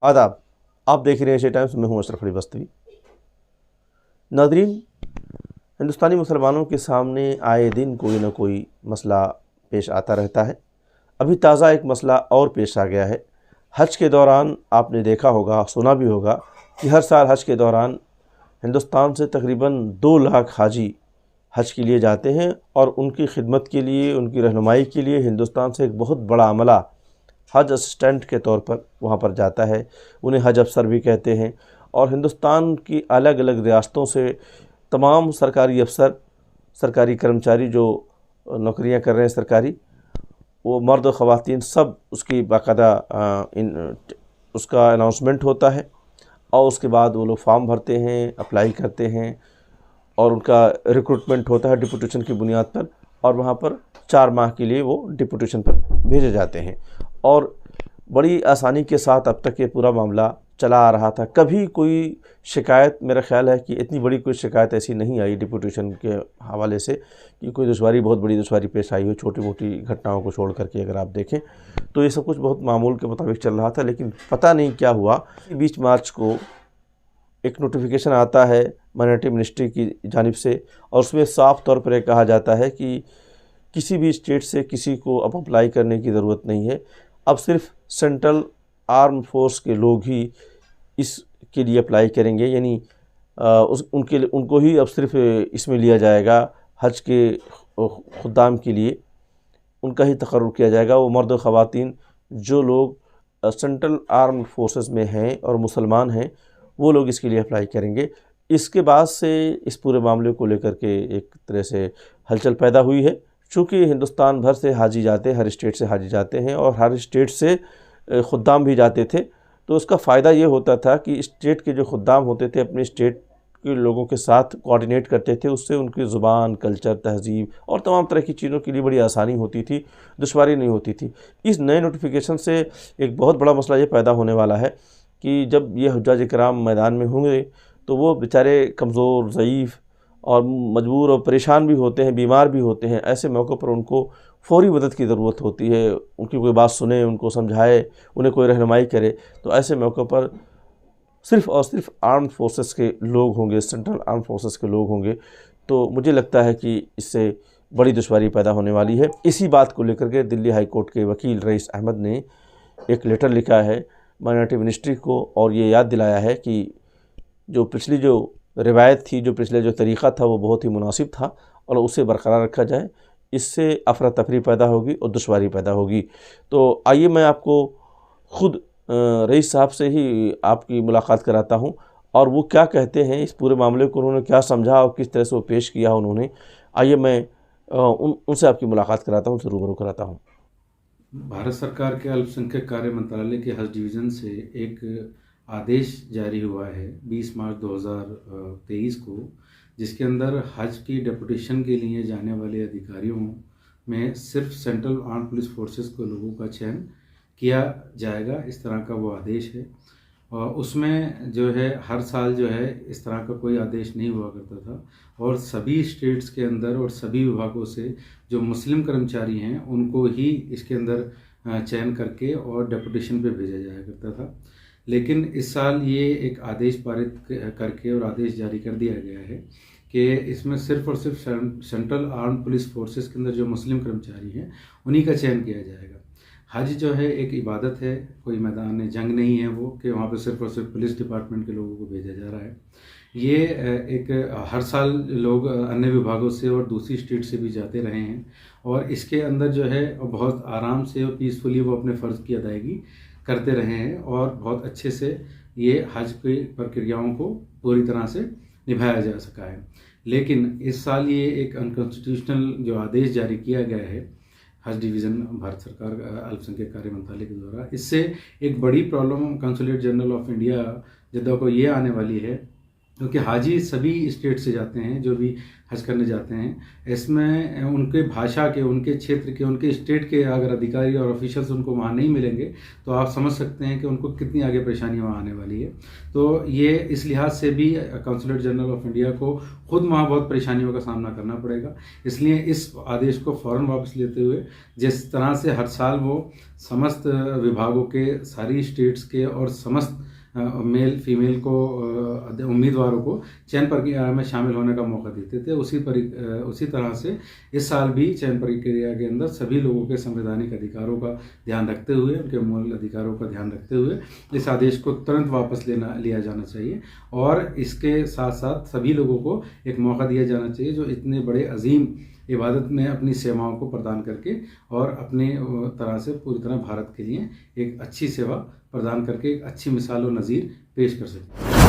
आदाब, आप देख रहे हैं एशिया टाइम्स। मैं हूं अशरफ अली बस्तवी। नादरीन, हिंदुस्तानी मुसलमानों के सामने आए दिन कोई ना कोई मसला पेश आता रहता है। अभी ताज़ा एक मसला और पेश आ गया है। हज के दौरान आपने देखा होगा, सुना भी होगा कि हर साल हज के दौरान हिंदुस्तान से तकरीबन 2 लाख हाजी हज के लिए जाते हैं और उनकी खिदमत के लिए, उनकी रहनुमाई के लिए हिंदुस्तान से एक बहुत बड़ा अमला हज असिस्टेंट के तौर पर वहाँ पर जाता है। उन्हें हज अफसर भी कहते हैं। और हिंदुस्तान की अलग अलग रियासतों से तमाम सरकारी अफसर, सरकारी कर्मचारी जो नौकरियाँ कर रहे हैं सरकारी, वो मर्द और ख़वातीन सब उसकी बाकायदा उसका अनाउंसमेंट होता है और उसके बाद वो लोग फॉर्म भरते हैं, अप्लाई करते हैं और उनका रिक्रूटमेंट होता है डिपुटेशन की बुनियाद पर, और वहाँ पर 4 माह के लिए वो डिपुटेशन पर भेजे जाते हैं। और बड़ी आसानी के साथ अब तक ये पूरा मामला चला आ रहा था। कभी कोई शिकायत, मेरा ख़्याल है कि इतनी बड़ी कोई शिकायत ऐसी नहीं आई डिपुटेशन के हवाले से कि कोई दुश्वारी, बहुत बड़ी दुश्वारी पेश आई हो। छोटी मोटी घटनाओं को छोड़ करके अगर आप देखें तो ये सब कुछ बहुत मामूल के मुताबिक चल रहा था। लेकिन पता नहीं क्या हुआ, 20 मार्च को एक नोटिफिकेशन आता है माइनॉरिटी मिनिस्ट्री की जानिब से और उसमें साफ़ तौर पर कहा जाता है कि किसी भी स्टेट से किसी को अब अप्लाई करने की ज़रूरत नहीं है। अब सिर्फ सेंट्रल आर्म फोर्स के लोग ही इसके लिए अप्लाई करेंगे, यानी उनको ही अब सिर्फ इसमें लिया जाएगा। हज के खुद्दाम के लिए उनका ही तकर्रुर किया जाएगा। वो मर्द और ख़वातीन जो लोग सेंट्रल आर्म फोर्सेस में हैं और मुसलमान हैं, वो लोग इसके लिए अप्लाई करेंगे। इसके बाद से इस पूरे मामले को लेकर के एक तरह से हलचल पैदा हुई है। चूँकि हिंदुस्तान भर से हाजी जाते हैं, हर स्टेट से हाजी जाते हैं और हर स्टेट से खुद्दाम भी जाते थे, तो उसका फ़ायदा ये होता था कि स्टेट के जो खुद्दाम होते थे अपने स्टेट के लोगों के साथ कोऑर्डिनेट करते थे। उससे उनकी ज़ुबान, कल्चर, तहज़ीब और तमाम तरह की चीज़ों के लिए बड़ी आसानी होती थी, दुश्वारी नहीं होती थी। इस नए नोटिफिकेशन से एक बहुत बड़ा मसला ये पैदा होने वाला है कि जब ये हुज्जाज किराम मैदान में होंगे तो वो बेचारे कमज़ोर, ज़ईफ़ और मजबूर और परेशान भी होते हैं, बीमार भी होते हैं। ऐसे मौक़ों पर उनको फ़ौरी मदद की ज़रूरत होती है। उनकी कोई बात सुने, उनको समझाए, उन्हें कोई रहनुमाई करे। तो ऐसे मौक़ों पर सिर्फ़ और सिर्फ आर्म्ड फोर्सेस के लोग होंगे, सेंट्रल आर्म्ड फोर्सेस के लोग होंगे। तो मुझे लगता है कि इससे बड़ी दुश्वारी पैदा होने वाली है। इसी बात को लेकर के दिल्ली हाई कोर्ट के वकील रईस अहमद ने एक लेटर लिखा है माइनॉरिटी मिनिस्ट्री को और ये याद दिलाया है कि जो पिछली जो रिवायत थी, जो पिछले जो तरीक़ा था, वो बहुत ही मुनासिब था और उसे बरकरार रखा जाए। इससे अफरा तफरी पैदा होगी और दुश्वारी पैदा होगी। तो आइए मैं आपको ख़ुद रईस साहब से ही आपकी मुलाकात कराता हूँ और वो क्या कहते हैं इस पूरे मामले को, उन्होंने क्या समझा और किस तरह से वो पेश किया उन्होंने। आइए मैं उनसे आपकी मुलाकात कराता हूँ, उनसे रूबरू कराता हूँ। भारत सरकार के अल्पसंख्यक कार्य मंत्रालय के हज डिवीज़न से एक आदेश जारी हुआ है 20 मार्च 2023 को, जिसके अंदर हज की डेपुटेशन के लिए जाने वाले अधिकारियों में सिर्फ सेंट्रल आर्म पुलिस फोर्सेस के लोगों का चयन किया जाएगा। इस तरह का वो आदेश है और उसमें जो है हर साल जो है इस तरह का कोई आदेश नहीं हुआ करता था और सभी स्टेट्स के अंदर और सभी विभागों से जो मुस्लिम कर्मचारी हैं उनको ही इसके अंदर चयन करके और डेपुटेशन पे भेजा जाया करता था। लेकिन इस साल ये एक आदेश पारित करके और आदेश जारी कर दिया गया है कि इसमें सिर्फ और सिर्फ सेंट्रल आर्म पुलिस फोर्सेस के अंदर जो मुस्लिम कर्मचारी हैं उन्हीं का चयन किया जाएगा। हज जो है एक इबादत है, कोई मैदान जंग नहीं है वो कि वहाँ पे सिर्फ और सिर्फ पुलिस डिपार्टमेंट के लोगों को भेजा जा रहा है। ये एक हर साल लोग अन्य विभागों से और दूसरी स्टेट से भी जाते रहे हैं और इसके अंदर जो है बहुत आराम से और पीसफुली वो अपने फ़र्ज़ की अदायगी करते रहे हैं और बहुत अच्छे से ये हज की प्रक्रियाओं को पूरी तरह से निभाया जा सका है। लेकिन इस साल ये एक अनकॉन्स्टिट्यूशनल जो आदेश जारी किया गया है हज डिवीज़न भारत सरकार अल्पसंख्यक कार्य मंत्रालय के द्वारा, इससे एक बड़ी problem consulate general of India Jeddah को ये आने वाली है, क्योंकि हाजी सभी स्टेट से जाते हैं, जो भी हज करने जाते हैं। इसमें उनके भाषा के, उनके क्षेत्र के, उनके स्टेट के अगर अधिकारी और ऑफिशियल्स उनको वहाँ नहीं मिलेंगे तो आप समझ सकते हैं कि उनको कितनी आगे परेशानियाँ वहाँ आने वाली है। तो ये इस लिहाज से भी काउंसलेट जनरल ऑफ इंडिया को खुद वहाँ बहुत परेशानियों का सामना करना पड़ेगा। इसलिए इस आदेश को फ़ौरन वापस लेते हुए, जिस तरह से हर साल वो समस्त विभागों के, सारी स्टेट्स के और समस्त मेल फीमेल को उम्मीदवारों को चयन प्रक्रिया में शामिल होने का मौका देते थे, उसी तरह से इस साल भी चयन प्रक्रिया के अंदर सभी लोगों के संवैधानिक अधिकारों का ध्यान रखते हुए, उनके मूल अधिकारों का ध्यान रखते हुए इस आदेश को तुरंत वापस लिया जाना चाहिए। और इसके साथ साथ सभी लोगों को एक मौका दिया जाना चाहिए जो इतने बड़े अजीम इबादत में अपनी सेवाओं को प्रदान करके और अपने तरह से पूरी तरह भारत के लिए एक अच्छी सेवा प्रदान करके एक अच्छी मिसाल और नज़ीर पेश कर सकते हैं।